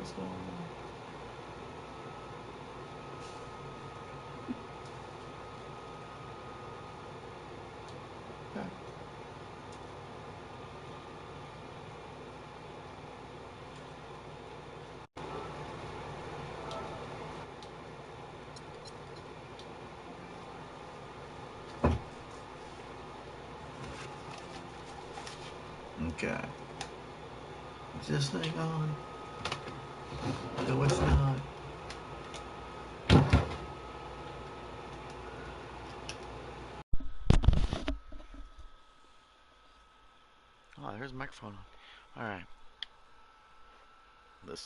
What's going on? Okay. Is this thing on? No, it's not. Oh, there's the microphone on. Alright. If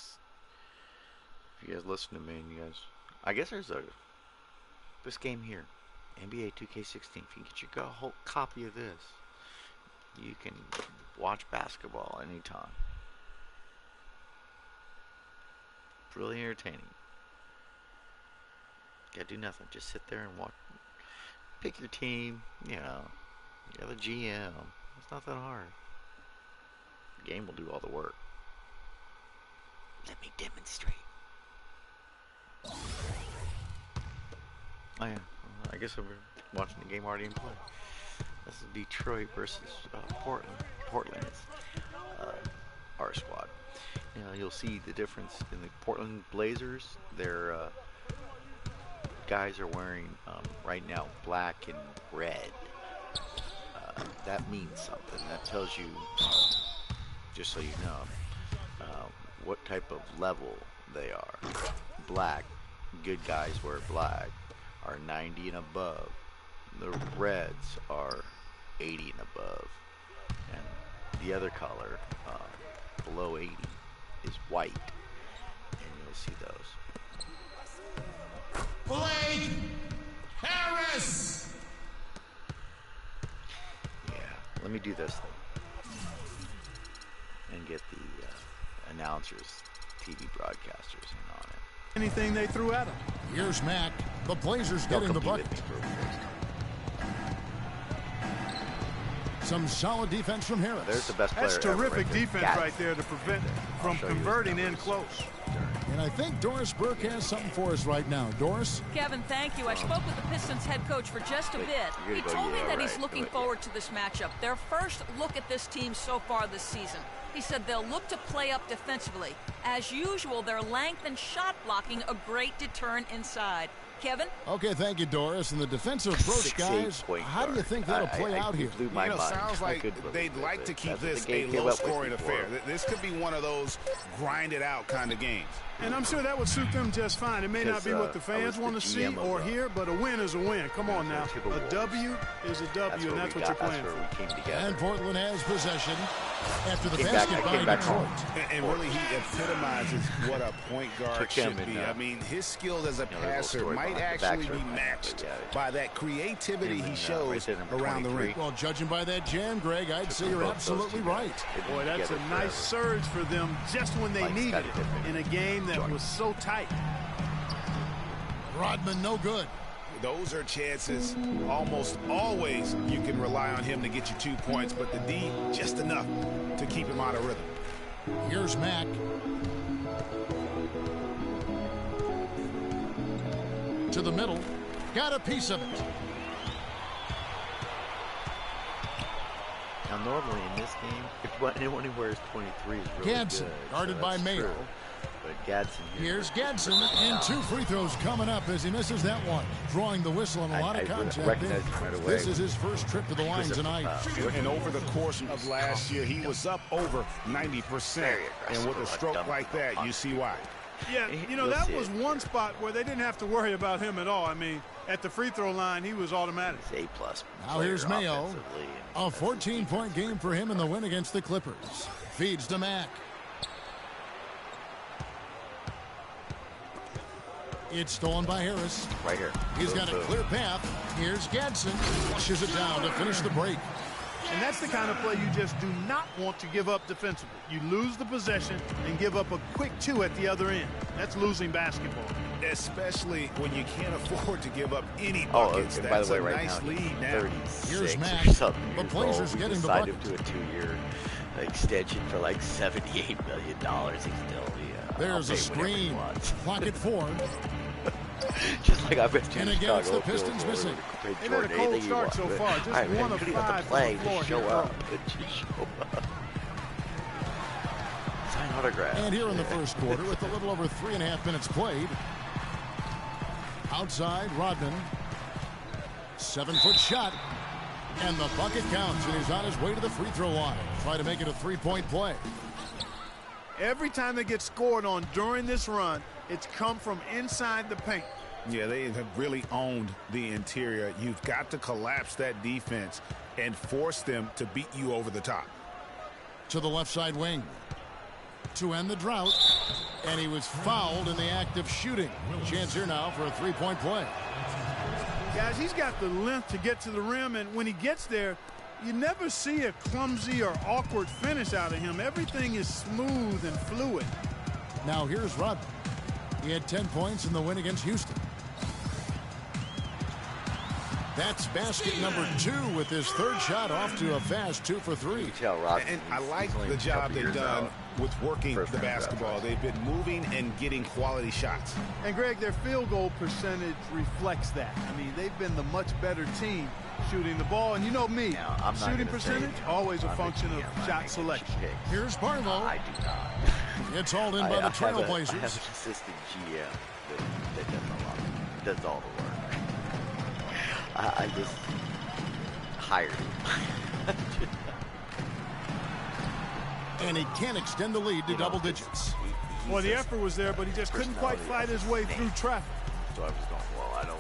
you guys listen to me and you guys... I guess there's this game here. NBA 2K16. If you get your whole copy of this, you can watch basketball anytime. It's really entertaining. Gotta do nothing. Just sit there and watch. Pick your team. You know, you're the GM. It's not that hard. The game will do all the work. Let me demonstrate. Oh yeah, I guess we're watching the game already in play. This is Detroit versus Portland. Portland is our squad. You know, you'll see the difference in the Portland Blazers. Their guys are wearing right now black and red. That means something. That tells you, just so you know, what type of level they are. Black, good guys wear black, are 90 and above. The reds are 80 and above. And the other color, below 80, is white. And you'll see those. Blake Harris! Yeah, let me do this thing. And get the announcers, TV broadcasters in on it. Anything they threw at him. Here's Mack. The Blazers getting the bucket. Some solid defense from Harris. There's the best player. That's terrific defense right there to prevent from converting in close. And I think Doris Burke has something for us right now. Doris? Kevin, thank you. I spoke with the Pistons head coach for just a bit. He told me that he's looking forward to this matchup. Their first look at this team so far this season. He said they'll look to play up defensively. As usual, their length and shot blocking a great deterrent inside. Kevin? Okay, thank you, Doris. And the defensive approach, guys, how do you think that'll play out here? Sounds like they'd like to keep this a low-scoring affair. This could be one of those grind-it-out kind of games. And I'm sure that would suit them just fine. It may not be what the fans want to see or hear, but a win is a win. Come on now. A W is a W, and that's what you're playing for. And Portland has possession after the basket by Detroit. And really, he epitomizes what a point guard should be. I mean, his skills as a passer might actually be matched by that creativity he shows around the ring. Well, judging by that jam, Greg, I'd say you're absolutely right. Boy, that's a nice surge for them just when they needed it in a game that was so tight. Rodman, no good. Those are chances. Almost always you can rely on him to get you 2 points, but the D, just enough to keep him out of rhythm. Here's Mack. To the middle. Got a piece of it. Now, normally in this game, if anyone who wears 23 is really Gadsden, good. guarded by Mayo. True. But Gadsden Here's Gadsden, and 2 free throws coming up as he misses that one. Drawing the whistle and a lot of contact there. Right, this is his first trip to the line tonight. And over the course of last year, he was up over 90%. And with a stroke like that, you see why. Yeah, you know, that was one spot where they didn't have to worry about him at all. I mean, at the free throw line, he was automatic. He's A+. Now here's Mayo. A 14-point game for him in the win against the Clippers. Feeds to Mack. It's stolen by Harris. Right here. He's got a clear path. Here's Gadsden. Flushes it down to finish the break. And that's the kind of play you just do not want to give up defensively. You lose the possession and give up a quick 2 at the other end. That's losing basketball. Especially when you can't afford to give up any buckets. And that's by the way, a right nice now, lead now. Here's Mack. The Blazers getting the bucket. To a 2-year extension for like $78 million. He's still There's a screen. Clock at 4. Just like I bet you. And again, it's the Pistons missing. They've had a cold start so far. Just one of 5 play. to the floor. Show up. Just show up. Sign autograph. And here in the first quarter, with a little over 3.5 minutes played. Outside, Rodman. 7-foot shot. And the bucket counts, and he's on his way to the free throw line. Try to make it a 3-point play. Every time they get scored on during this run, it's come from inside the paint. Yeah, they have really owned the interior. You've got to collapse that defense and force them to beat you over the top. To the left side wing. To end the drought. And he was fouled in the act of shooting. Chance here now for a 3-point play. Guys, he's got the length to get to the rim, and when he gets there, you never see a clumsy or awkward finish out of him. Everything is smooth and fluid. Now here's Rodman. He had 10 points in the win against Houston. That's basket number 2 with his third shot off to a fast 2 for 3. And I like the job they've done with working the basketball. They've been moving and getting quality shots. And, Greg, their field goal percentage reflects that. I mean, they've been the much better team shooting the ball. And you know me, shooting percentage, always a function of shot selection. Here's Barlow. I do not. It's hauled in by the Trailblazers. I have an assistant GM that does a lot. Does all the work. I just hired him. And he can't extend the lead to double digits. Well, the effort was there, but he just couldn't quite fight his way through traffic. So I was going, well, I don't,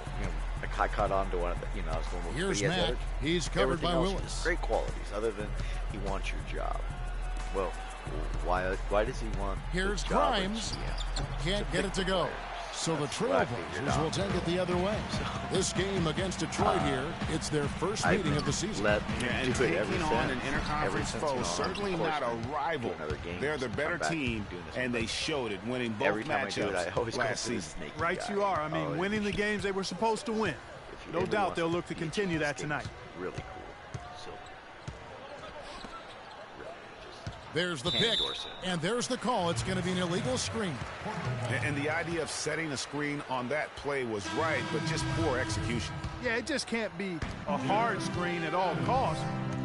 I caught on to one of the, I was going, well, here's Matt. He's covered by Willis. Great qualities, other than he wants your job. Well, why does he want? Here's Grimes. Can't get it to go. So the Trailblazers will take it the other way. This game against Detroit here, it's their first meeting of the season. And taking on an interconference foe, certainly not a rival. They're the better team, and they showed it, winning both matchups last season. Right you are. I mean, winning the games they were supposed to win. No doubt they'll look to continue that tonight. Really cool. So, there's the pick, and there's the call. It's going to be an illegal screen. And the idea of setting a screen on that play was right, but just poor execution. Yeah, it just can't be a hard screen at all costs.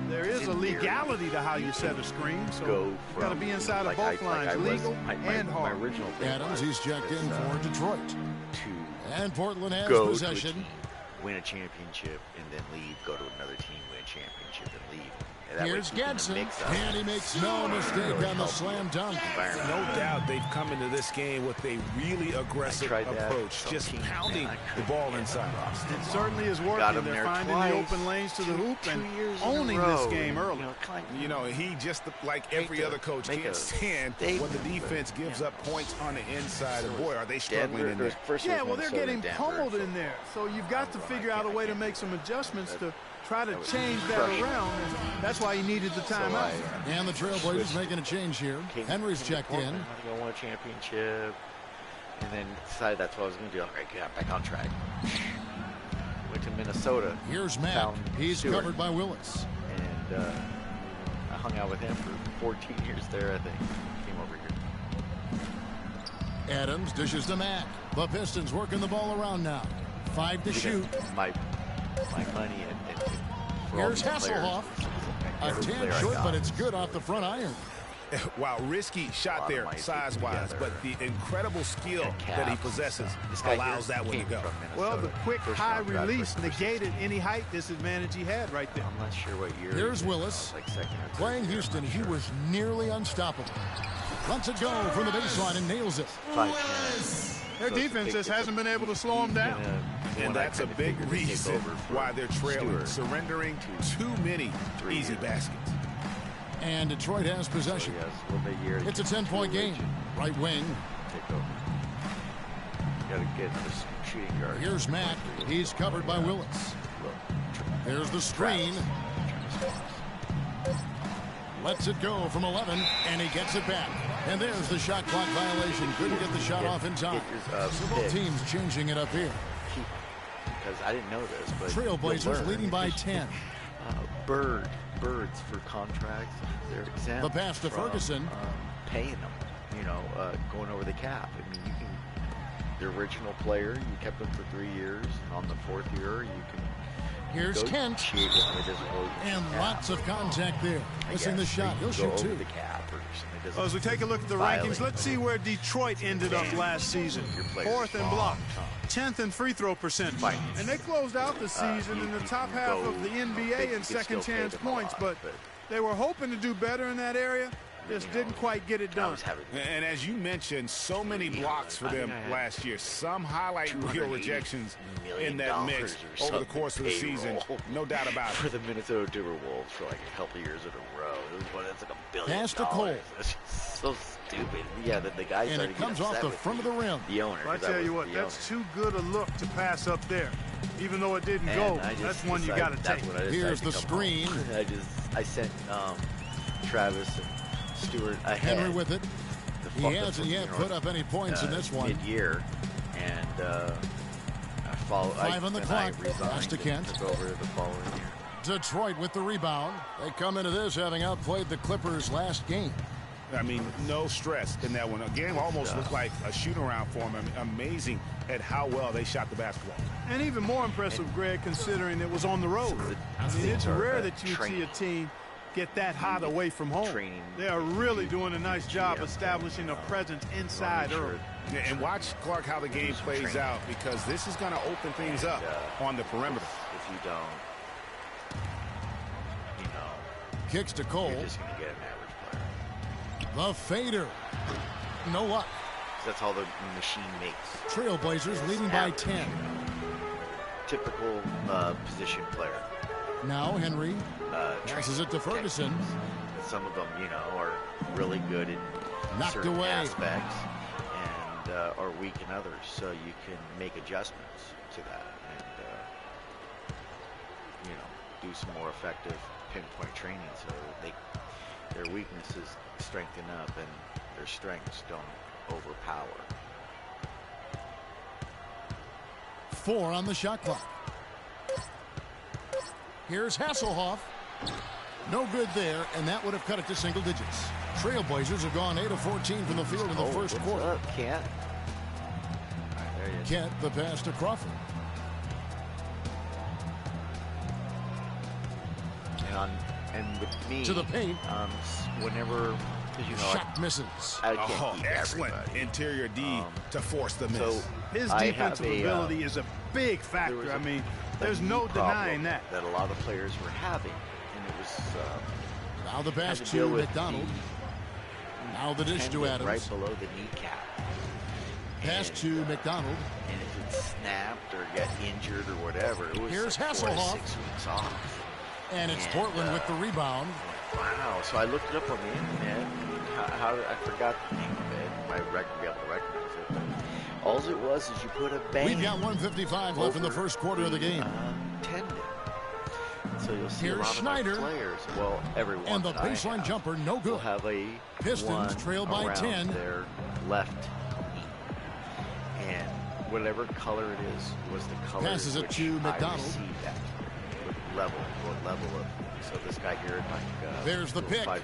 There is a legality to how you set a screen, so you got to be inside of both lines, legal and hard. Adams, he's checked in for Detroit. And Portland has possession. Win a championship and then leave, go to another team, win a championship and leave. Here's Gedson, and he makes no mistake on the slam dunk. No doubt they've come into this game with a really aggressive approach, just pounding the ball inside. It certainly is working. They're finding the open lanes to the hoop and owning this game early. He just, like every other coach, can't stand when the defense gives up points on the inside. And boy, are they struggling in there. Yeah, well, they're getting pummeled in there. So you've got to figure out a way to make some adjustments to try to change that around, and that's why he needed the timeout. And the Trailblazers making a change here. Henry's checked in. I'm going to win a championship, and then decided that's what I was going to do. Okay, get back on track. Went to Minnesota. Here's Matt. He's covered by Willis. And I hung out with him for 14 years there, I think. Came over here. Adams dishes to Matt. The Pistons working the ball around now. 5 to shoot. My money and here's Hasselhoff. A tan short, but it's good off the front iron. Wow, risky shot there size-wise, but the incredible skill that he possesses allows that one to go. Well, the quick high release negated any height disadvantage he had right there. I'm not sure what year. Here's Willis. Playing Houston, he was nearly unstoppable. Lets it go from the baseline and nails it. Their defense just hasn't been able to slow them down. And that's a big reason why they're trailing, surrendering too many easy baskets. And Detroit has possession. It's a 10-point game. Right wing. Shooting guard. Here's Matt. He's covered by Willis. There's the screen. Lets it go from 11, and he gets it back. And there's the shot clock violation. Couldn't get the shot off in time. Several teams changing it up here. Because I didn't know this, but Trailblazers leading by 10. Birds for contracts. They're exempt. The pass to Ferguson. Paying them. going over the cap. I mean, you can. The original player, you kept him for 3 years. And on the 4th year, you can. Here's Kent. And lots of contact there. Missing the shot. He'll shoot 2. The cap or well, as we take a look at the rankings, let's see where Detroit ended up last season. 4th in block, 10th in free throw percentage. And they closed out the season in the top half of the NBA in second chance points, but they were hoping to do better in that area. Just didn't quite get it done. And as you mentioned, so many blocks for them last year. Some highlight reel rejections in that mix over the course of the season. No doubt about it. For the Minnesota Timberwolves for like a couple years in a row. That's like $1 billion. Pass to Cole. That's so stupid. Yeah, the guy and it comes off the front of the rim. The owner. Well, I tell you what, that's too good a look to pass up there. Even though it didn't go, that's one you got to take. Here's the screen. I sent Travis and Stewart ahead. Henry with it. He hasn't yet put up any points in this one. Mid-year, and I followed. 5 on the clock. Pass to Kent. Took over the following year. Detroit with the rebound. They come into this having outplayed the Clippers last game. I mean, no stress in that one. The game almost looked like a shoot-around for them. Amazing at how well they shot the basketball. And even more impressive, Greg, considering it was on the road. I mean, it's rare that you see a team get that hot away from home. They are really doing a nice job establishing a presence inside early. And watch, Clark, how the game plays out, because this is going to open things up on the perimeter. If you don't, kicks to Cole. You're just going to get an average player. The fader. No luck. That's all the machine makes. Trailblazers leading by 10. Typical position player. Now Henry passes it to Ferguson. Some of them, are really good in certain aspects and are weak in others. So you can make adjustments to that and, do some more effective pinpoint training so their weaknesses strengthen up and their strengths don't overpower. 4 on the shot clock. Here's Hasselhoff. No good there, and that would have cut it to single digits. Trailblazers have gone 8 of 14 from the field in the first quarter. Up, Kent? Kent, the pass to Crawford. And with me, to the paint. Whenever, shot misses. I can't keep excellent everybody. Interior D to force the miss. So his defensive ability is a big factor. I mean, there's no denying that. That a lot of players were having, and it was. Now the pass to McDonald. Now the dish to Adams. Right below the kneecap. Pass to McDonald. And if it snapped or got injured or whatever, it was here's like 4 to Hasselhoff. 6 weeks off. And it's Portland with the rebound. Wow. So I looked it up on the internet. How I forgot the name of it. I might be able to recognize it. But all it was is you put a bang. We've got 1:55 left in the first quarter of the game. Tendon. So you'll see here's a lot Schneider. Of players. Well, everyone. And the baseline jumper, no good. Will have a Pistons trail by 10. Their left knee. And whatever color it is was the color. Passes it to McDonald. That level of. So this guy here, like there's the pick. 5'10",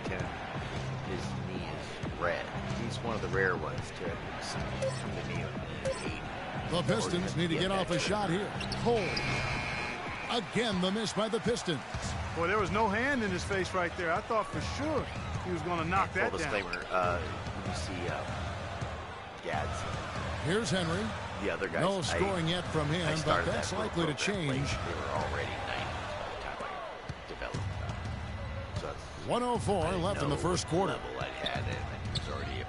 his knee is red. He's one of the rare ones to see from the knee on 80. The Pistons need to get off a shot here. Cole. Again, the miss by the Pistons. Boy, there was no hand in his face right there. I thought for sure he was going to knock that down. Disclaimer, you see Gads. Here's Henry. The other guys. No scoring yet from him, but that's likely to change. They were already 90 by the time I developed them. So that's 104 left in the first quarter. Level I had, and it was already,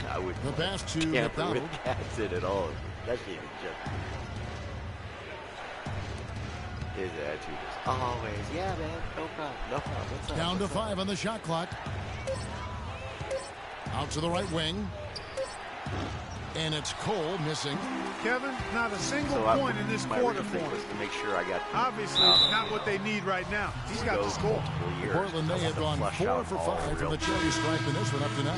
I would. The pass to McDonald. That's it at all. That's even just. His attitude is always, yeah, man, no problem. What's up? Down to 5 on the shot clock. Out to the right wing. And it's Cole missing. Kevin, not a single point in this quarter for him. Was to make sure I got obviously not what they need right now. He's got to score. Portland, they have gone 4 for 5 from the cherry stripe in this one up to now.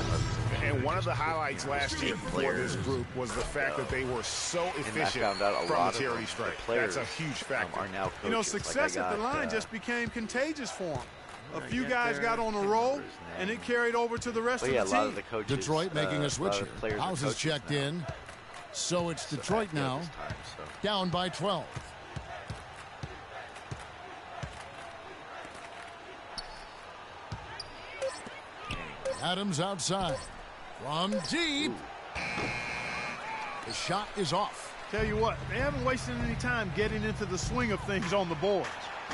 And one of the highlights last year for this group was the fact that they were so efficient from the charity stripe. That's a huge factor. Are now success at the line just became contagious for them. A few guys got on a roll, and it carried over to the rest of the team. A lot of the coaches, Detroit making a switch here. House is checked in. So it's Detroit now, down by 12. Adams outside. From deep. The shot is off. Tell you what, they haven't wasted any time getting into the swing of things on the boards.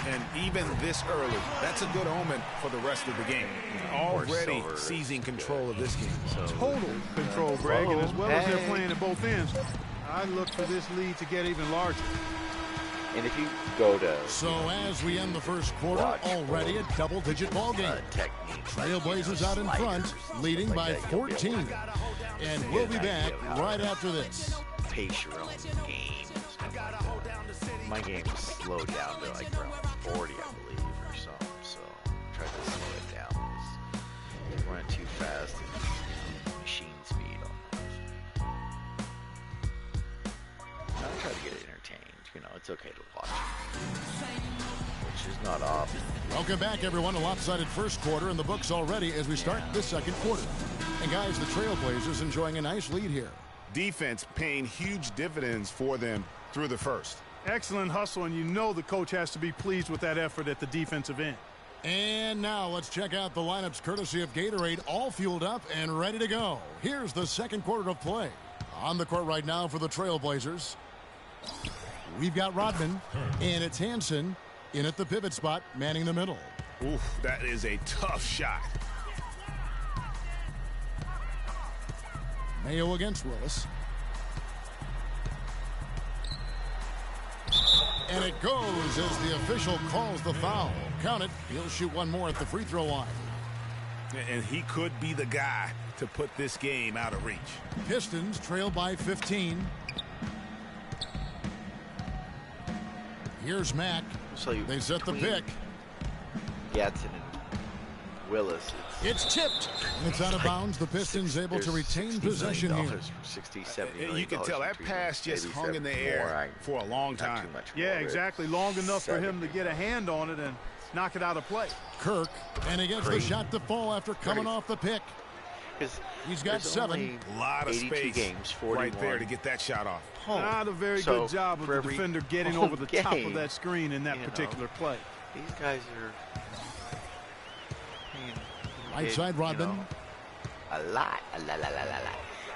And even this early, that's a good omen for the rest of the game. Already seizing control of this game. Total control, Greg, and as well as they're playing at both ends, I look for this lead to get even larger. And if you go to... So as we end the first quarter, already a double-digit ball game. Trailblazers out in front, leading by 14. And we'll be back right after this. Pace your own game. My game is slowed down to like around 40, I believe, or something. So try to slow it down. It's running too fast and machine speed almost. I try to get it entertained. It's okay to watch, which is not often. Welcome back, everyone. A lopsided first quarter in the books already as we start the second quarter. And guys, the Trailblazers enjoying a nice lead here. Defense paying huge dividends for them through the first. Excellent hustle, and you know the coach has to be pleased with that effort at the defensive end. And now let's check out the lineups courtesy of Gatorade, all fueled up and ready to go. Here's the second quarter of play. On the court right now for the Trailblazers, we've got Rodman, and it's Hansen in at the pivot spot, manning the middle. Oof, that is a tough shot. Mayo against Willis. And it goes as the official calls the foul. Count it. He'll shoot one more at the free throw line. And he could be the guy to put this game out of reach. Pistons trail by 15. Here's Mack. So they set the pick. Gatson and Willis. It's tipped. It's out of bounds. The Pistons able to retain possession here. 60, 70 you can tell that pass just hung in the air for a long time. Yeah, exactly. Long enough for him to get a hand on it and knock it out of play. Kirk, and he gets the shot to fall after coming off the pick. He's got 7. A lot of space games, right there to get that shot off. Not a very good job of the defender getting over the top of that screen in that particular play. These guys are... Right side, Rodman. A lot.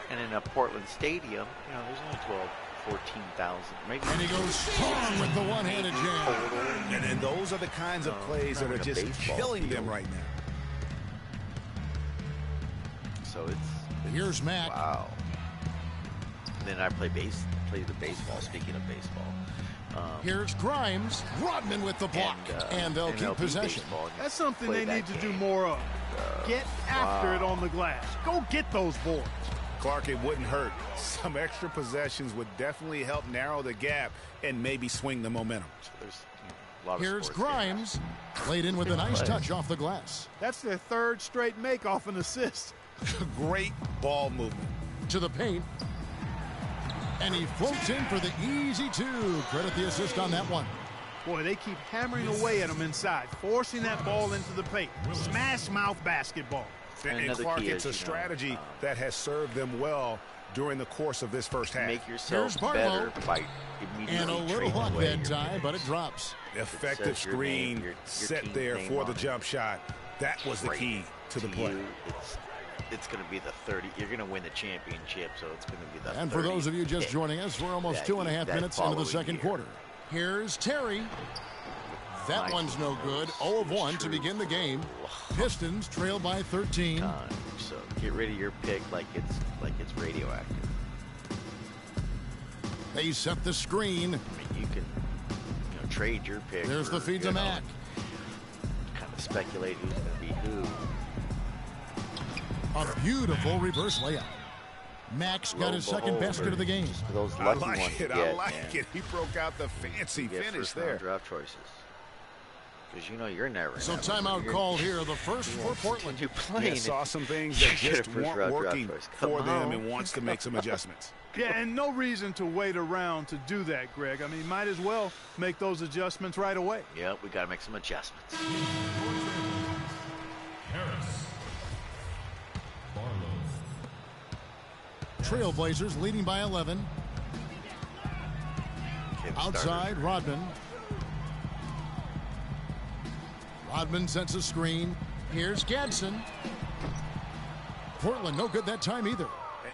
And in a Portland stadium, there's only 12, 14,000. Maybe. And he goes strong with the one-handed jam. And those are the kinds of plays that are just killing them right now. So it's here's Mack. Wow. And then I play the baseball. Speaking of baseball. Here's Grimes. Rodman with the block. And they'll keep possession. That's something they need to do more of. Get after it on the glass. Go get those boards. Clark, it wouldn't hurt. Some extra possessions would definitely help narrow the gap and maybe swing the momentum. So there's a lot of here's Grimes. Played in with a nice touch off the glass. That's their third straight make off an assist. Great ball movement. To the paint. And he floats in for the easy 2. Credit the assist on that one. Boy, they keep hammering away at him inside, forcing that ball into the paint. Smash mouth basketball. And Clark, it's a strategy that has served them well during the course of this first half. Make yourself better by immediately and a little luck that time, but it drops. Effective screen set there for the jump shot. That was the key to the play. It's going to be the 30. You're going to win the championship, so it's going to be the 30. And for those of you just joining us, we're almost 2.5 minutes into the second quarter. Here's Terry. That one's no good. 0 of 1 to begin the game. Pistons trail by 13. So get rid of your pick like it's radioactive. They set the screen. I mean, you can trade your pick. There's the feed to Mack. Kind of speculate who's going to be who. A beautiful reverse layup. Max got his second basket of the game. Those I like it. I like it. He broke out the fancy finish there. Draft choices. Because you're never. So timeout called here. The first for Portland. Yeah, saw some things that just weren't working for them and wants to make some adjustments. Yeah, and no reason to wait around to do that, Greg. I mean, might as well make those adjustments right away. Yep, we got to make some adjustments. Trailblazers leading by 11. Outside, Rodman. Rodman sets a screen. Here's Gadsden. Portland no good that time either.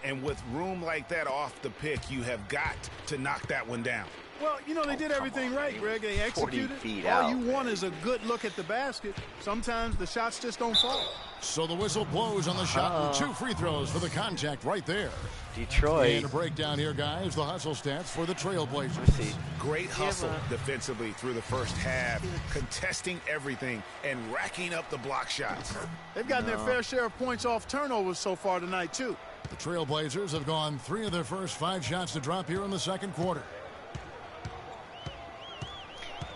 And with room like that off the pick, you have got to knock that one down. Well, you know, they did everything right, Greg. They executed. All you want is a good look at the basket. Sometimes the shots just don't fall. So the whistle blows on the shot and 2 free throws for the contact right there. Detroit. And a breakdown here, guys. The hustle stats for the Trailblazers. Great hustle defensively through the first half, contesting everything and racking up the block shots. They've gotten their fair share of points off turnovers so far tonight, too. The Trailblazers have gone 3 of their first 5 shots to drop here in the second quarter.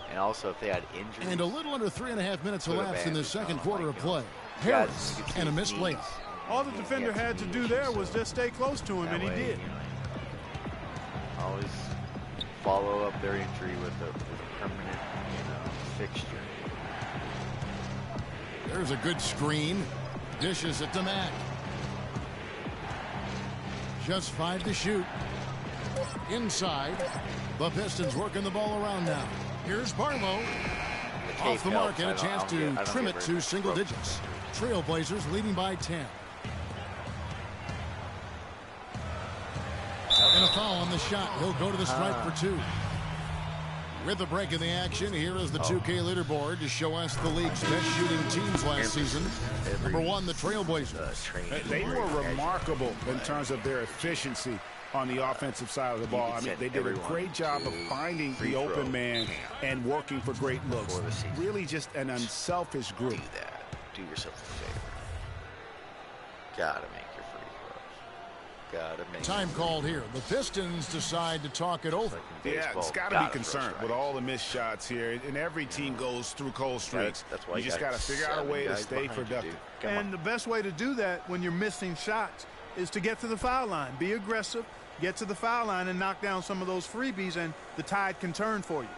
And also, if they had injuries. And a little under 3.5 minutes elapsed in the second quarter of play. Harris and a missed layup. All the defender had to do there was just stay close to him, and he did. Always follow up their injury with a permanent, fixture. There's a good screen. Dishes it to Mack. Just 5 to shoot. Inside. The Pistons working the ball around now. Here's Barlow. Off the mark and a chance to trim it to single digits. Trailblazers leading by 10. And a foul on the shot. He'll go to the stripe for 2. With the break in the action, here is the 2K leaderboard to show us the league's best shooting teams last season. Number 1, the Trailblazers. They were remarkable in terms of their efficiency on the offensive side of the ball. I mean, they did a great job of finding the open man and working for great looks. Really just an unselfish group. Do that. Do yourself a favor. Gotta make your free throws. Gotta make time called here. The Pistons decide to talk it over. Yeah, it's gotta be concerned with all the missed shots here. And every team goes through cold streaks. That's why you just gotta figure out a way to stay productive. And the best way to do that when you're missing shots is to get to the foul line. Be aggressive. Get to the foul line and knock down some of those freebies, and the tide can turn for you.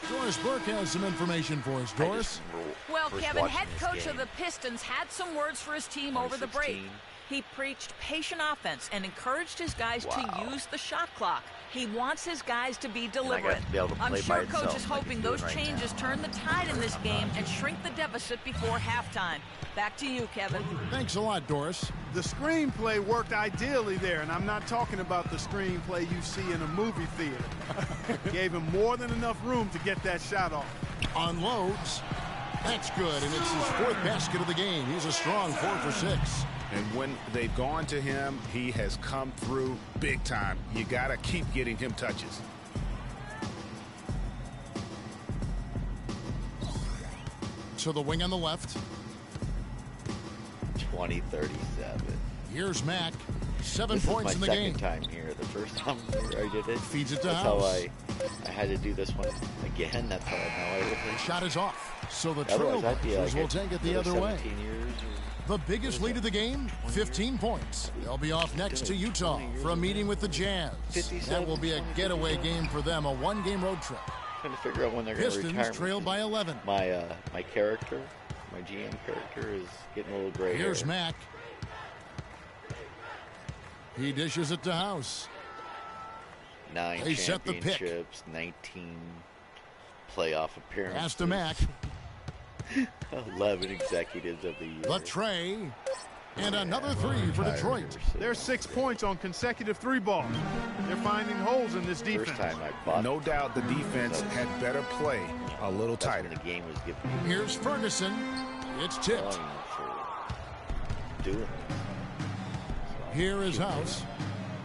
Doris Burke has some information for us. Doris? Well, Kevin, head coach of the Pistons had some words for his team over the break. He preached patient offense and encouraged his guys to use the shot clock. He wants his guys to be deliberate. I'm sure coach is hoping those changes turn the tide in this game and shrink the deficit before halftime. Back to you, Kevin. Thanks a lot, Doris. The screenplay worked ideally there, and I'm not talking about the screenplay you see in a movie theater. Gave him more than enough room to get that shot off. Unloads. That's good, and it's his 4th basket of the game. He's a strong 4 for 6. And when they've gone to him, he has come through big time. You got to keep getting him touches. To the wing on the left. 20-37. Here's Mack. 7 points in the game. This is my second time here. The first time I did it. Feeds it to That's House. How I had to do this one again. That's how I did it. Shot is off. So the Trailblazers will take it the other way. The biggest lead of the game, 15 points. They'll be off next to Utah for a meeting with the Jazz. That will be a getaway game for them, a 1-game road trip. Trying to figure out when they're going to retire. Pistons trail by 11. My character, my GM character, is getting a little gray. Here's Mack. He dishes it to House. 9 they set the pick. 19 playoff appearances. Pass to Mack. 11 executives of the year. The tray. And another 3 for Detroit. There's 6 points on consecutive 3 balls. They're finding holes in this defense. First time I bought no doubt the defense had better play a little tighter. The game was given. Here's Ferguson. It's tipped. Here is House.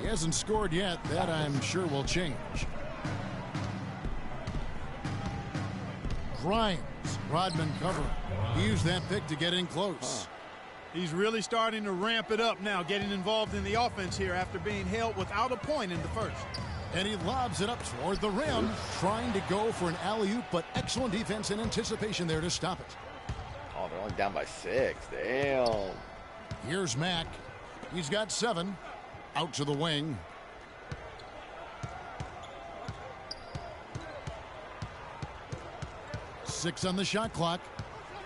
He hasn't scored yet. That I'm sure will change. Grimes. Rodman covering. He used that pick to get in close. He's really starting to ramp it up now, getting involved in the offense here after being held without a point in the first. And he lobs it up toward the rim, trying to go for an alley-oop, but excellent defense and anticipation there to stop it. Oh, they're only down by 6. Damn. Here's Mack. He's got 7. Out to the wing. Six on the shot clock.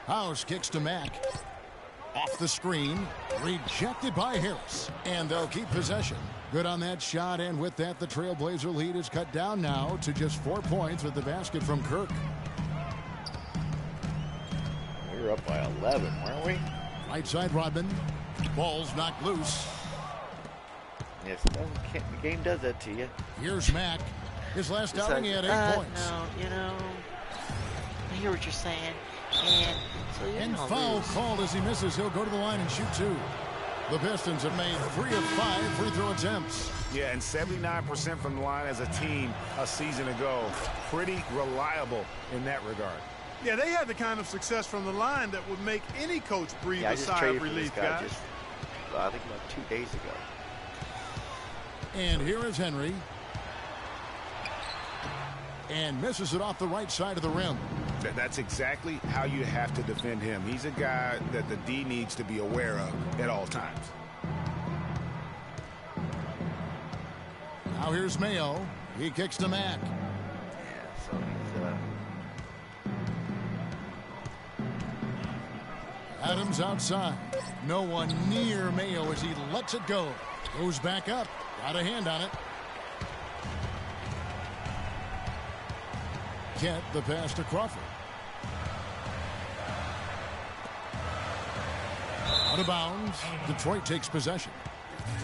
House kicks to Mack. Off Off the screen, rejected by Harris, and they'll keep possession. Good on that shot, and with that, the Trailblazer lead is cut down now to just 4 points with the basket from Kirk. We were up by 11, weren't we? Right side, Rodman. Ball's knocked loose. Yes, the game does that to you. Here's Mack. His last outing, he had 8 points. No, I hear what you're saying. And foul called as he misses. He'll go to the line and shoot 2. The Pistons have made 3 of 5 free throw attempts. Yeah, and 79% from the line as a team a season ago. Pretty reliable in that regard. Yeah, they had the kind of success from the line that would make any coach breathe a sigh of relief, guys. I think about 2 days ago. And here is Henry. And misses it off the right side of the rim. That's exactly how you have to defend him. He's a guy that the D needs to be aware of at all times. Now here's Mayo. He kicks to Mack. Yeah, so he's Adams outside. No one near Mayo as he lets it go. Goes back up. Got a hand on it. Kent, the pass to Crawford. Out of bounds. Detroit takes possession.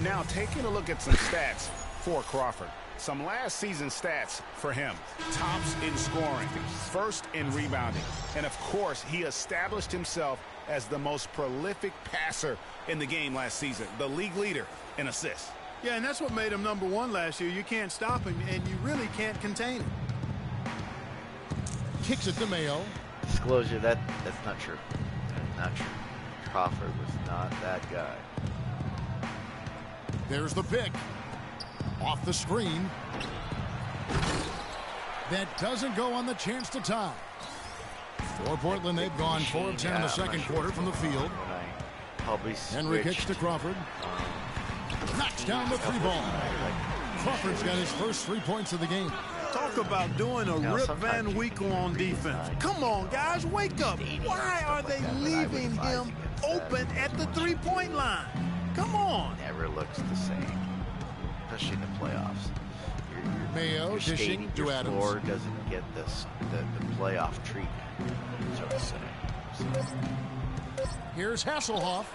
Now taking a look at some stats for Crawford. Some last season stats for him. Tops in scoring, first in rebounding, and of course he established himself as the most prolific passer in the game last season, the league leader in assists. Yeah, and that's what made him #1 last year. You can't stop him, and you really can't contain him. Kicks it to Mayo. Disclosure, that's not true. Not true. Crawford was not that guy. There's the pick. Off the screen. That doesn't go on the chance to tie. For Portland, they've gone 4 of 10 in the second quarter from the field. Henry kicks to Crawford. Knocks down the 3 ball. Crawford's got his first 3 points of the game. Talk about doing a Rip Van Winkle on defense. Come on, guys, wake up. Why are they leaving him open at the 3-point line? Come on. Never looks the same, especially in the playoffs. Mayo dishing to Adams. Your floor doesn't get the playoff treatment, so to say. So. Here's Hasselhoff.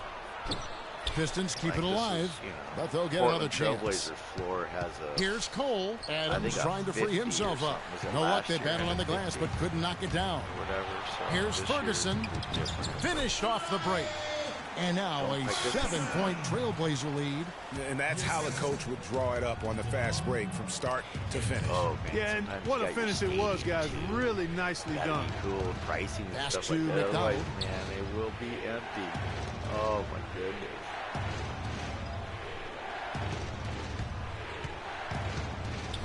Pistons keep it alive, but they'll get another chance. Trailblazers floor has a. Here's Cole. Adams trying to free himself up. No luck, they battle on the glass, but couldn't knock it down. Here's Ferguson. Finished off the break. And now a 7-point Trailblazer lead. And that's how the coach would draw it up on the fast break from start to finish. Oh, man. Yeah, and what a finish it was, guys. Really nicely done. Cool pricing and stuff like that. Otherwise, man, they will be empty. Oh, my goodness.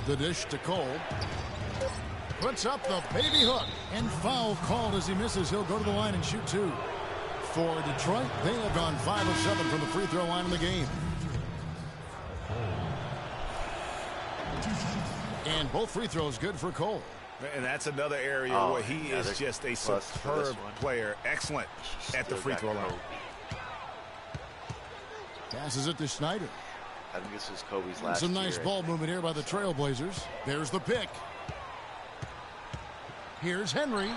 The dish to Cole. Puts up the baby hook. And foul called as he misses. He'll go to the line and shoot 2. For Detroit, they have gone 5 of 7 from the free throw line in the game. And both free throws good for Cole. And that's another area where he is just a superb player. Excellent at the free throw line. Passes it to Snyder. I think this was Kobe's last Some nice ball movement here by the Trailblazers. There's the pick. Here's Henry.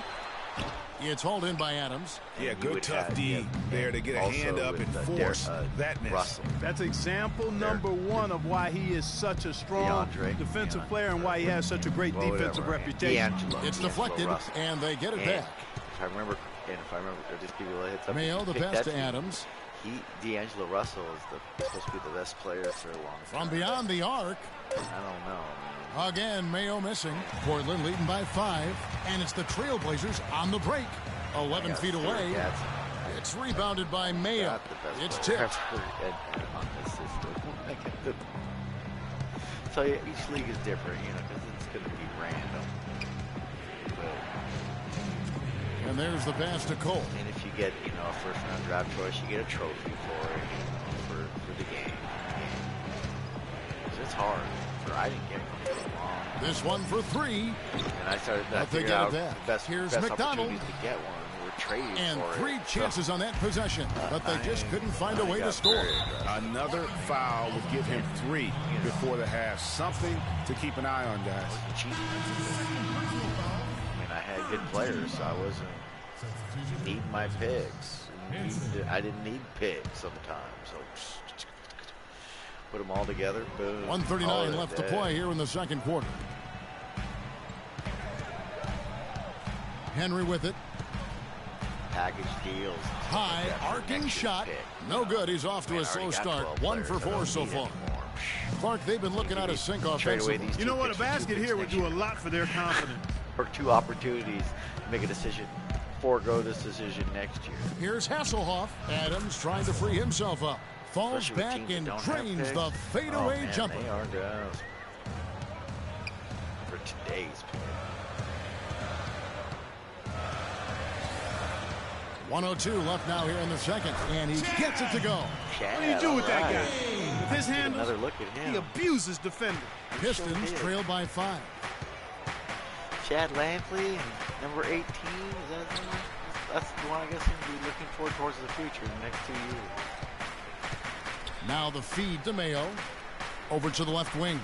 It's hauled in by Adams. Yeah, good tough D there to get a hand up and force that miss. Russell. That's example number 1 of why he is such a strong defensive player and why he has such a great defensive reputation. It's deflected, and they get it back. If I remember, I'll just give you a heads up. Mayo, the pass to Adams. D'Angelo Russell is supposed to be the best player for a long time. From beyond the arc. I don't know. Again, Mayo missing. Portland leading by 5. And it's the Trailblazers on the break. 11 feet away. It's rebounded by Mayo. It's tipped. So each league is different, because it's going to be random. And there's the pass to Cole. And if you get, a first-round draft choice, you get a trophy for it, for the game. Because it's hard. I didn't get one for long. This one for 3. And I started to figure out the best opportunities to get one were traded and for 3 chances on that possession, but they just couldn't find a way to score. Another foul would give him 3 before the half. Something to keep an eye on, guys. I mean, I had good players, so I wasn't needing my picks. I didn't need picks sometimes, so put them all together. Boom. 1:39 left to play here in the second quarter. Henry with it. Package deals. High arcing shot. No good. He's off to a slow start. 1 for 4 so far. Clark, they've been looking out of sync offensively. You know what? A basket here would do a lot for their confidence. Or 2 opportunities to make a decision. Forego this decision next year. Here's Hasselhoff. Adams trying to free himself up. Falls back and drains the fadeaway jumper. They are down for today's play. 1:02 left now here in the second, and he gets it to go. What do you do with that guy? With his handles, another look at him. He abuses defender. Pistons trail by 5. Chad Lampley, number 18. Is that his name? That's the one I guess he'll be looking for towards the future in the next 2 years. Now the feed to Mayo. Over to the left wing.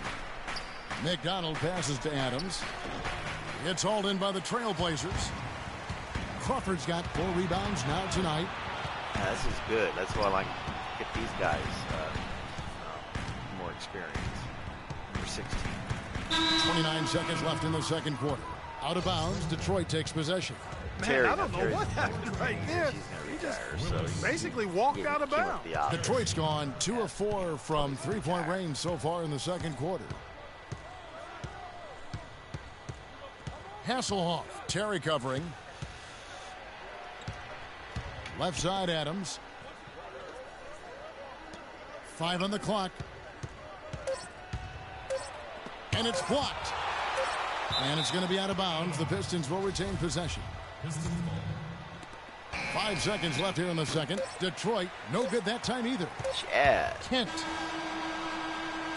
McDonald passes to Adams. It's hauled in by the Trailblazers. Crawford's got 4 rebounds now tonight. Yeah, this is good. That's why I like to get these guys more experience. Number 16. 29 seconds left in the second quarter. Out of bounds, Detroit takes possession. Man, I don't know what happened right there. He just basically walked out of bounds. Detroit's gone 2 of 4 from 3-point range so far in the second quarter. Hasselhoff, Terry covering. Left side, Adams. 5 on the clock. And it's blocked. And it's going to be out of bounds. The Pistons will retain possession. 5 seconds left here in the second. Detroit, no good that time either. Kent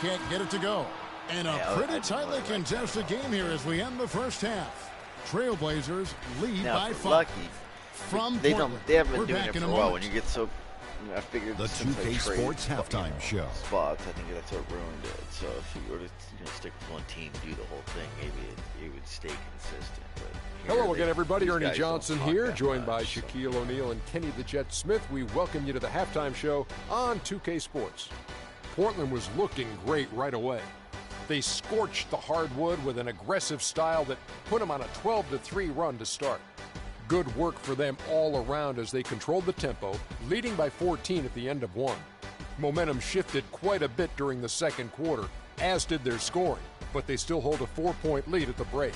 can't get it to go. And a pretty tightly contested game here as we end the first half. Trailblazers lead by 5. Lucky. From they Portland. haven't been We're doing back it in for a a while. moment. When you get so, I figured the 2K Sports halftime show. Spots, I think that's what ruined it. So if you were to stick with one team, do the whole thing, maybe it would stay consistent. But hello again, everybody. Ernie Johnson here, joined by Shaquille O'Neal and Kenny the Jet Smith. We welcome you to the halftime show on 2K Sports. Portland was looking great right away. They scorched the hardwood with an aggressive style that put them on a 12-3 run to start. Good work for them all around as they controlled the tempo, leading by 14 at the end of 1. Momentum shifted quite a bit during the second quarter, as did their scoring, but they still hold a 4-point lead at the break.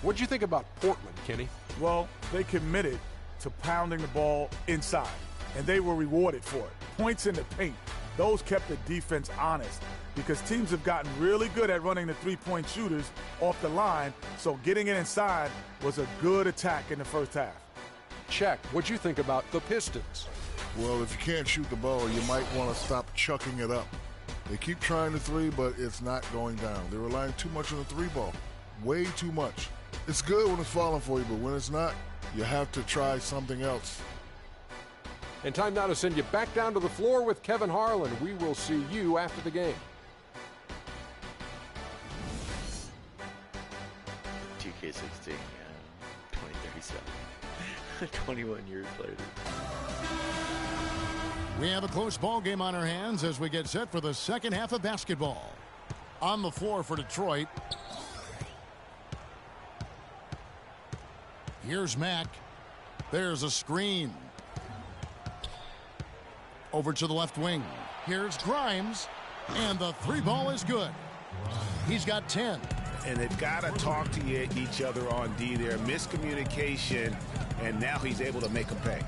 What'd you think about Portland, Kenny? Well, they committed to pounding the ball inside, and they were rewarded for it. Points in the paint. Those kept the defense honest because teams have gotten really good at running the three-point shooters off the line, so getting it inside was a good attack in the first half. Check. What'd you think about the Pistons? Well, if you can't shoot the ball, you might want to stop chucking it up. They keep trying the 3, but it's not going down. They're relying too much on the 3 ball. Way too much. It's good when it's falling for you, but when it's not, you have to try something else. And time now to send you back down to the floor with Kevin Harlan. We will see you after the game. 2K16, 2037. 21 years later. We have a close ball game on our hands as we get set for the second half of basketball. On the floor for Detroit. Here's Mack. There's a screen. Over to the left wing. Here's Grimes. And the 3 ball is good. He's got 10. And they've got to talk to each other on D there. Miscommunication, and now he's able to make a pay.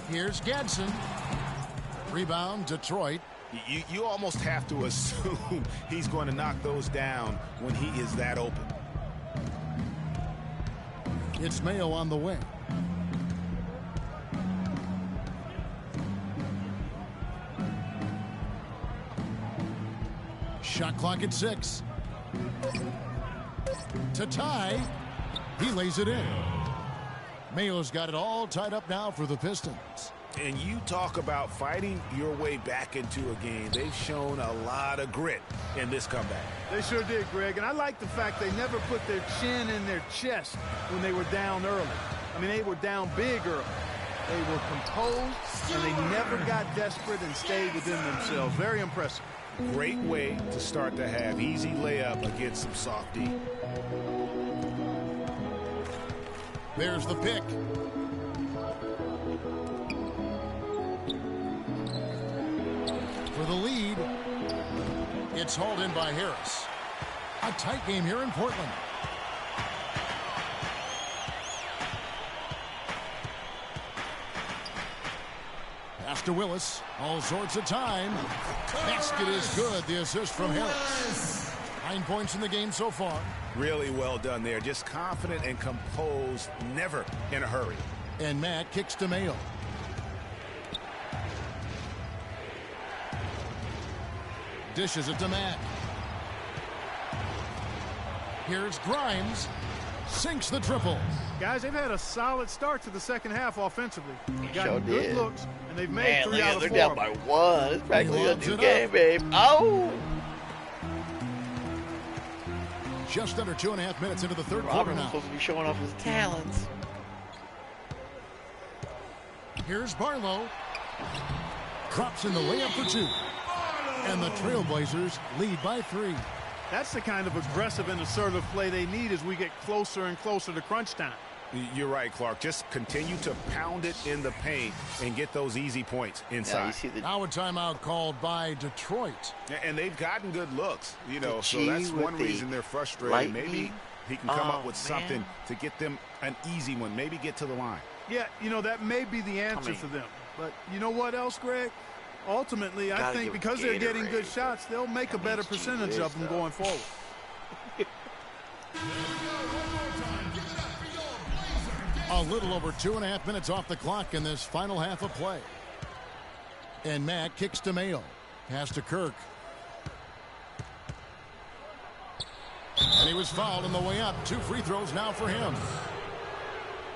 Here's Gadsden. Rebound, Detroit. You almost have to assume he's going to knock those down when he is that open. It's Mayo on the wing. Shot clock at 6. To tie. He lays it in. Mayo's got it all tied up now for the Pistons. And you talk about fighting your way back into a game. They've shown a lot of grit in this comeback. They sure did, Greg. And I like the fact they never put their chin in their chest when they were down early. I mean, they were down big early. They were composed, and they never got desperate and stayed within themselves. Very impressive. Great way to start the half. Easy layup against some soft D. There's the pick. For the lead, it's hauled in by Harris. A tight game here in Portland. Pass to Willis. All sorts of time. Basket is good. The assist from Harris. 9 points in the game so far. Really well done there. Just confident and composed. Never in a hurry. And Matt kicks to Mayo. Dishes it to Matt. Here's Grimes. Sinks the triple. Guys, they've had a solid start to the second half offensively. They've gotten Sure good did. looks, and they've made 3 out of 4. They're down by 1. It's practically a loads new it game, up. babe. Oh! Just under 2.5 minutes into the third quarter Robert was now. supposed to be showing off his talents. Here's Barlow. Drops in the layup for 2. And the Trailblazers lead by 3. That's the kind of aggressive and assertive play they need as we get closer and closer to crunch time. You're right, Clark. Just continue to pound it in the paint and get those easy points inside. Now, you see the Now a timeout called by Detroit. And they've gotten good looks, you know, The so G that's with one the reason they're frustrated. lightning. Maybe he can come up with something man. to get them an easy one. Maybe get to the line. Yeah, you know, that may be the answer for them. But you know what else, Greg? Ultimately, I Gotta think give because they're getting good Gatorade. shots, they'll make a That better means percentage G of them Whiz, though. going forward. A little over 2.5 minutes off the clock in this final half of play. And Matt kicks to Mayo. Pass to Kirk. And he was fouled on the way up. 2 free throws now for him.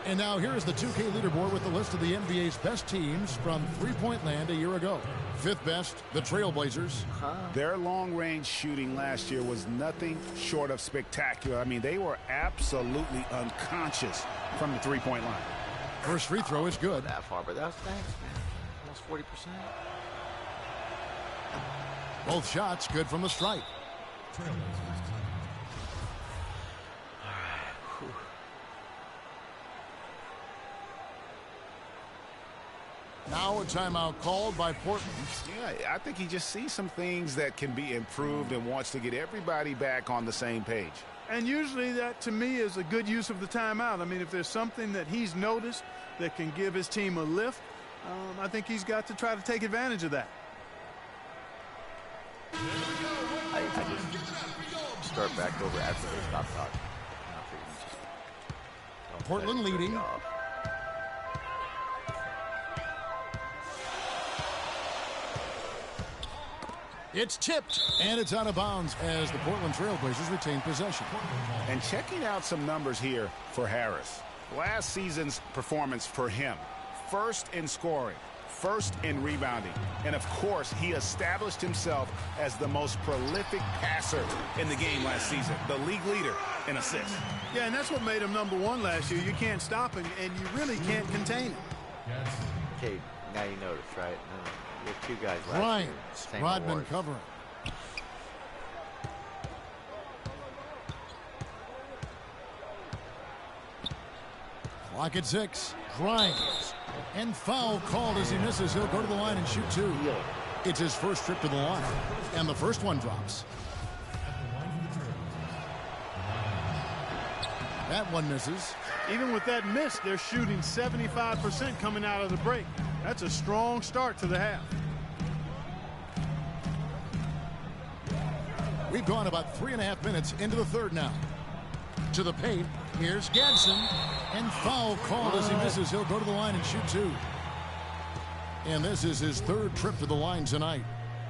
And now here's the 2K leaderboard with the list of the NBA's best teams from three-point land a year ago. 5th best, the Trailblazers. Their long-range shooting last year was nothing short of spectacular. I mean, they were absolutely unconscious from the three-point line. First free throw is good. that far, but that was thanks, man. Almost 40%. Both shots good from the stripe. Now a timeout called by Portland. Yeah, I think he just sees some things that can be improved and wants to get everybody back on the same page. And usually that, to me, is a good use of the timeout. I mean, if there's something that he's noticed that can give his team a lift, I think he's got to try to take advantage of that. I just start back over after they stop talking. Portland leading. It's tipped, and it's out of bounds as the Portland Trailblazers retain possession. And checking out some numbers here for Harris. Last season's performance for him. First in scoring, first in rebounding. And, of course, he established himself as the most prolific passer in the game last season. The league leader in assists. Yeah, and that's what made him #1 last year. You can't stop him, and you really can't contain him. Okay, now you notice, right? We have 2 guys last Ryan, year. Same Rodman awards. covering. Clock at 6. Grimes. And foul called as he misses. He'll go to the line and shoot 2. It's his first trip to the line. And the first one drops. That one misses. Even with that miss, they're shooting 75% coming out of the break. That's a strong start to the half. We've gone about 3.5 minutes into the third now. To the paint. Here's Gadsden. And foul called as he misses. He'll go to the line and shoot 2. And this is his 3rd trip to the line tonight.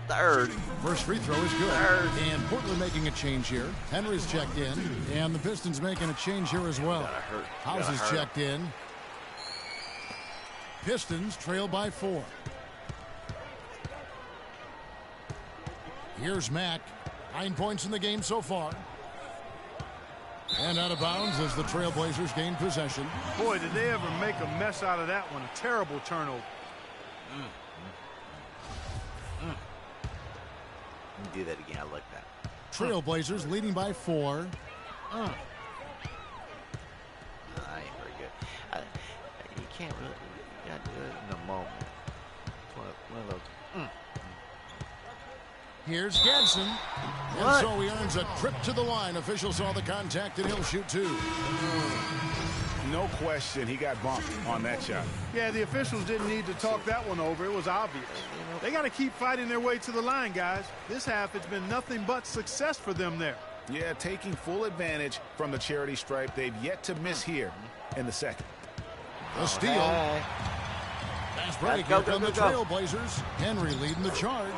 Third. First free throw is good. Third. And Portland making a change here. Henry's checked in. And the Pistons making a change here as well. House is checked in. Pistons trail by 4. Here's Mack. 9 points in the game so far. And out of bounds as the Trailblazers gain possession. Boy, did they ever make a mess out of that one. A terrible turnover. Do that again. I like that. Trailblazers leading by 4. I ain't very good. You can't really. You gotta do it in a moment. One of those. Here's Gadsden. And so he earns a trip to the line. Officials saw the contact and he'll shoot 2. No question, he got bumped on that shot. Yeah, the officials didn't need to talk that one over. It was obvious. They got to keep fighting their way to the line, guys. This half, it's been nothing but success for them there. Yeah, taking full advantage from the charity stripe. They've yet to miss here in the second. A steal. Fast break here from the Trailblazers. Henry leading the charge.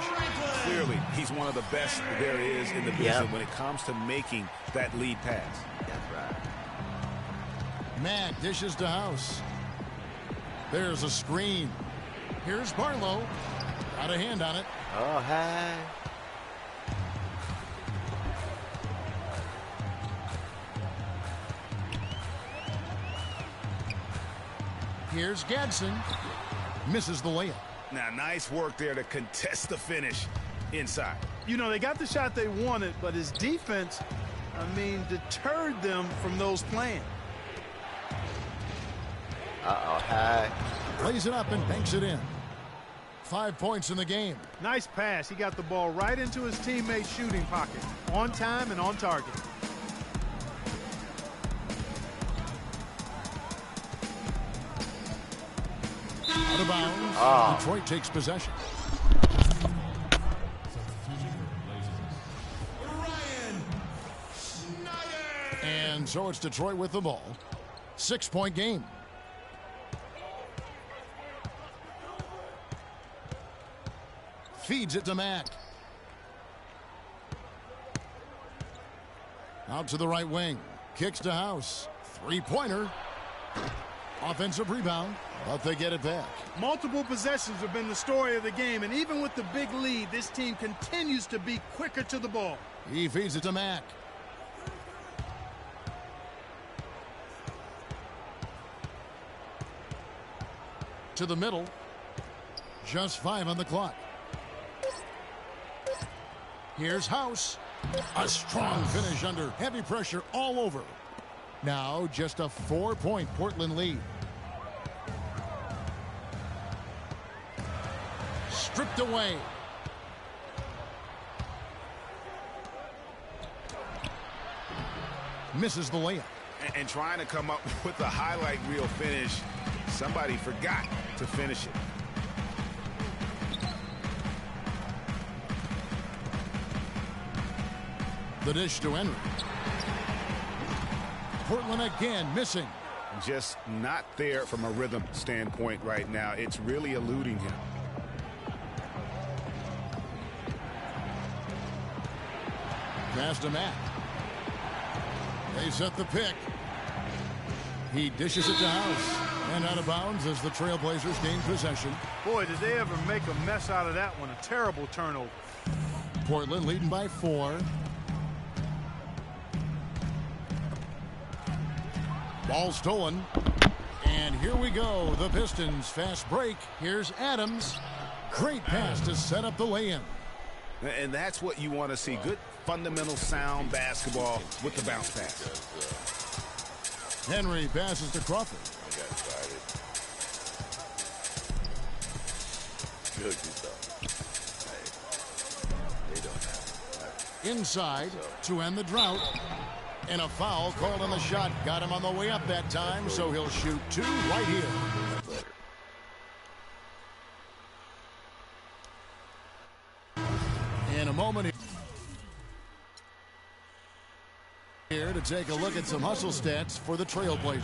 Clearly, he's one of the best there is in the business when it comes to making that lead pass. That's right. Mack dishes to House. There's a screen. Here's Barlow. Got a hand on it. Oh, hi. Here's Gadsden. Misses the layup. Now, nice work there to contest the finish inside. You know, they got the shot they wanted, but his defense, deterred them from those plans. Hi. Plays it up and banks it in. 5 points in the game. Nice pass. He got the ball right into his teammate's shooting pocket. On time and on target. Out of bounds. Detroit takes possession. And so it's Detroit with the ball. 6-point game. Feeds it to Mack. Out to the right wing. Kicks to House. 3-pointer. Offensive rebound, but they get it back. Multiple possessions have been the story of the game, and even with the big lead, this team continues to be quicker to the ball. He feeds it to Mack. To the middle. Just 5 on the clock. Here's House. A strong finish under heavy pressure all over. Now just a 4-point Portland lead. Stripped away. Misses the layup. And trying to come up with a highlight reel finish. Somebody forgot to finish it. The dish to Henry. Portland again missing. Just not there from a rhythm standpoint right now. It's really eluding him. Pass to Mack. They set the pick. He dishes it to House. And out of bounds as the Trailblazers gain possession. Boy, did they ever make a mess out of that one. A terrible turnover. Portland leading by 4. Ball stolen. And here we go. The Pistons fast break. Here's Adams. Great pass to set up the lay-in. And that's what you want to see. Good fundamental sound basketball with the bounce pass. Henry passes to Crawford. Inside to end the drought. And a foul called on the shot. Got him on the way up that time, so he'll shoot 2 right here. In a moment here to take a look at some hustle stats for the Trailblazers.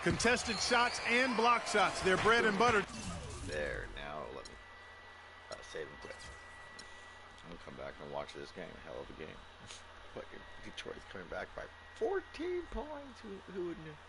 Contested shots and block shots. They're bread and butter. There, now let me save them quick. watching this game. Hell of a game. But Detroit's coming back by 14 points. Who would know?